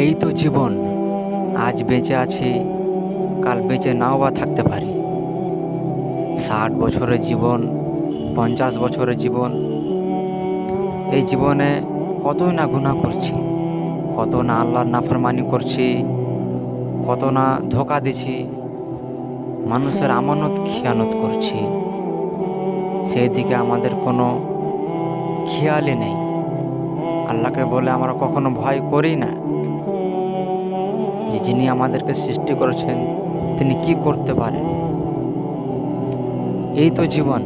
এই তো জীবন। আজ বেঁচে আছি, কাল বেঁচে নাও বা থাকতে পারি। 60 বছরের জীবন, 50 বছরের জীবন। এই জীবনে কতই না গুনাহ করছি, কত না আল্লাহর নাফরমানি করছি, কত না ধোঁকা দিছি, মানুষের আমানত খিয়ানত করছি। সেই দিকে আমাদের কোনো খেয়ালই নেই। আল্লাহকে বলে আমরা কখনো ভয় করি না যে যিনি আমাদেরকে সৃষ্টি করেছেন তিনি কি করতে পারেন। এই তো জীবন।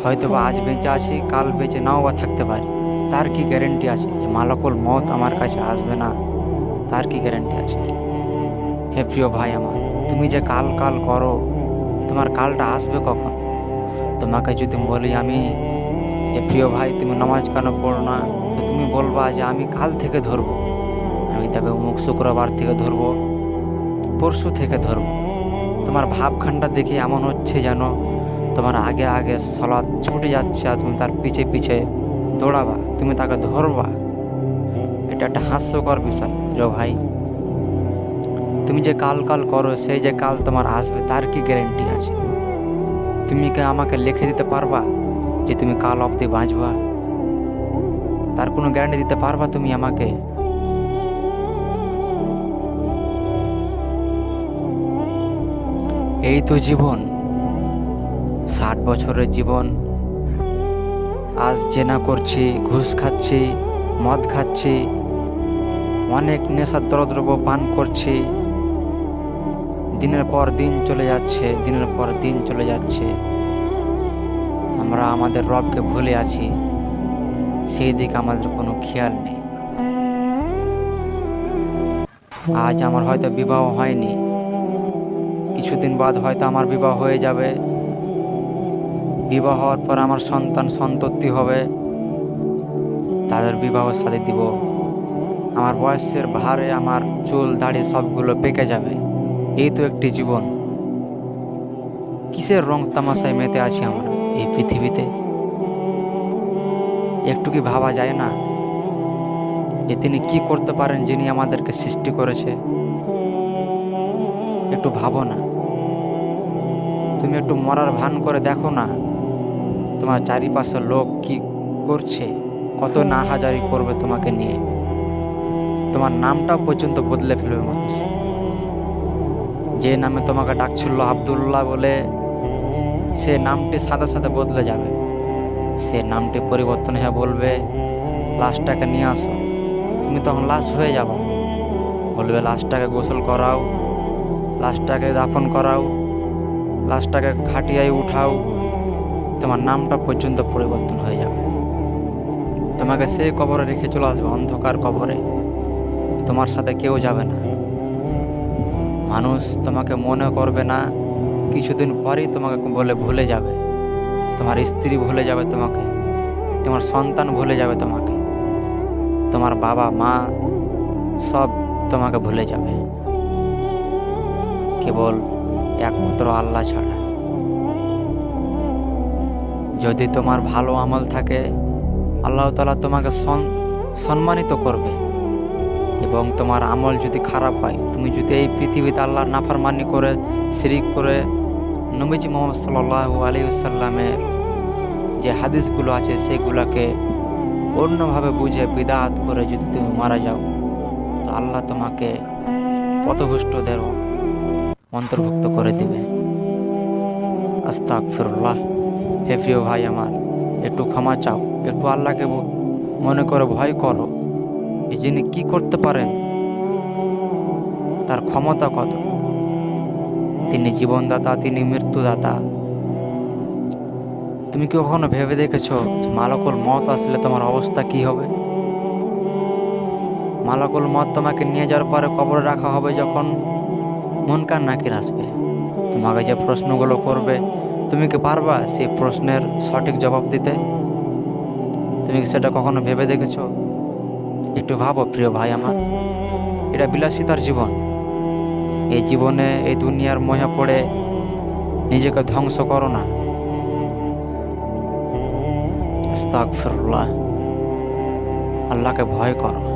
হয়তোবা আজ বেঁচে আছি, কাল বেঁচে নাও বা থাকতে পারি। তার কি গ্যারেন্টি আছে যে মালাকুল মওত আমার কাছে আসবে না? তার কি গ্যারেন্টি আছে? হে প্রিয় ভাই আমার, তুমি যে কাল কাল করো, তোমার কালটা আসবে কখন? তোমাকে যদি বলি আমি যে প্রিয় ভাই তুমি নামাজ কেন পড়ো না, তো তুমি বলবা যে আমি কাল থেকে ধরবো। আমি তবে অমুক শুক্রবার থেকে ধরবো, পরশু থেকে ধরবো। তোমার ভাবখানটা দেখে এমন হচ্ছে যেন তোমার আগে আগে সালাত ছুটে যাচ্ছে আর তুমি তার পিছে পিছে দৌড়াবা, তুমি তাকে ধরবা। এটা একটা হাস্যকর বিষয় প্রিয় ভাই। তুমি যে কাল কাল করো, সেই যে কাল তোমার আসবে তার কি গ্যারেন্টি আছে? তুমি কি আমাকে লিখে দিতে পারবা যে তুমি কাল অবধি বাঁচবা? তার কোনো গ্যারান্টি দিতে পারবা তুমি আমাকে? এই তো জীবন। 60 বছরের জীবন। আজ জেনা করছি, ঘুষ খাচ্ছি, মদ খাচ্ছি, অনেক নেশাদ্রব্য পান করছি। দিনের পর দিন চলে যাচ্ছে, দিনের পর দিন চলে যাচ্ছে। আমরা আমাদের রবকে ভুলে আছি, সেই দিকে আমাদের কোনো খেয়াল নেই। আজ আমার হয়তো বিবাহ হয়নি, কিছুদিন বাদ হয়তো আমার বিবাহ হয়ে যাবে। বিবাহ হওয়ার পর আমার সন্তান সন্ততি হবে, তাদের বিবাহ শাদী দিব। আমার বয়সের ভারে আমার চুল দাড়ি সবগুলো পেকে যাবে। এই তো একটি জীবন। কিসের রং তামাশায় মেতে আছি আমরা এই পৃথিবীতে? একটু কি ভাবা যায় না যে তিনি কি করতে পারেন যিনি আমাদেরকে সৃষ্টি করেছে? একটু ভাবো না। তুমি একটু মরার ভান করে দেখো না, তোমার চারিপাশের লোক কি করছে, কত না হাজারি করবে তোমাকে নিয়ে। তোমার নামটাও পর্যন্ত বদলে ফেলবে মানুষ। যে নামে তোমাকে ডাকছিল আব্দুল্লাহ বলে, সে নামটি সাথে সাথে বদলে যাবে। সে নামটি পরিবর্তন হয়ে বলবে লাশটাকে নিয়ে আসো। তুমি তখন লাশ হয়ে যাবো। বলবে লাশটাকে গোসল করাও, লাশটাকে দাফন করাও, লাশটাকে খাটিয়ায় উঠাও। তোমার নামটা পর্যন্ত পরিবর্তন হয়ে যাবে। তোমাকে সেই কবরে রেখে চলে আসবে, অন্ধকার কবরে। তোমার সাথে কেউ যাবে না। মানুষ তোমাকে মনে করবে না, কিছুদিন পরেই তোমাকে বলে ভুলে যাবে। তোমার স্ত্রী ভুলে যাবে তোমাকে, তোমার সন্তান ভুলে যাবে তোমাকে, তোমার বাবা মা সব তোমাকে ভুলে যাবে, কেবল একমাত্র আল্লাহ ছাড়া। যদি তোমার ভালো আমল থাকে, আল্লাহ তাআলা তোমাকে সম্মানিত করবে। এবং তোমার আমল যদি খারাপ হয়, তুমি যদি এই পৃথিবীতে আল্লাহর নাফরমানি করে, শিরিক করে, নবীজি মুহাম্মদ সাল্লাল্লাহু আলাইহি ওয়াসাল্লামের যে হাদিসগুলো আছে সেগুলোকে অন্যভাবে বুঝে বিদআত করে যদি তুমি মারা যাও, তো আল্লাহ তোমাকে পথভ্রষ্টদের অন্তর্ভুক্ত করে দিবে। আস্তাগফিরুল্লাহ। হে প্রিয় ভাই আমার, একটু ক্ষমা চাও, একটু আল্লাহকে মনে করে ভয় করো। এই যিনি কি করতে পারেন, তার ক্ষমতা কত। তিনি জীবনদাতা, তিনি মৃত্যুদাতা। তুমি কি কখনো ভেবে দেখেছো যে মালাকুল মওত আসলে তোমার অবস্থা কি হবে? মালাকুল মওত তোমাকে নিয়ে যাওয়ার পরে কবরে রাখা হবে, যখন মুনকার নাকির আসবে, তোমাকে যে প্রশ্নগুলো করবে, তুমি কি পারবা সেই প্রশ্নের সঠিক জবাব দিতে? তুমি কি সেটা কখনো ভেবে দেখেছো? একটু ভাবো প্রিয় ভাই আমার। এটা বিলাসিতার জীবন। এই জীবনে, এই দুনিয়ার মোহে পড়ে নিজেকে ধ্বংস করো না। আস্তাগফিরুল্লাহ। আল্লাহকে ভয় করো।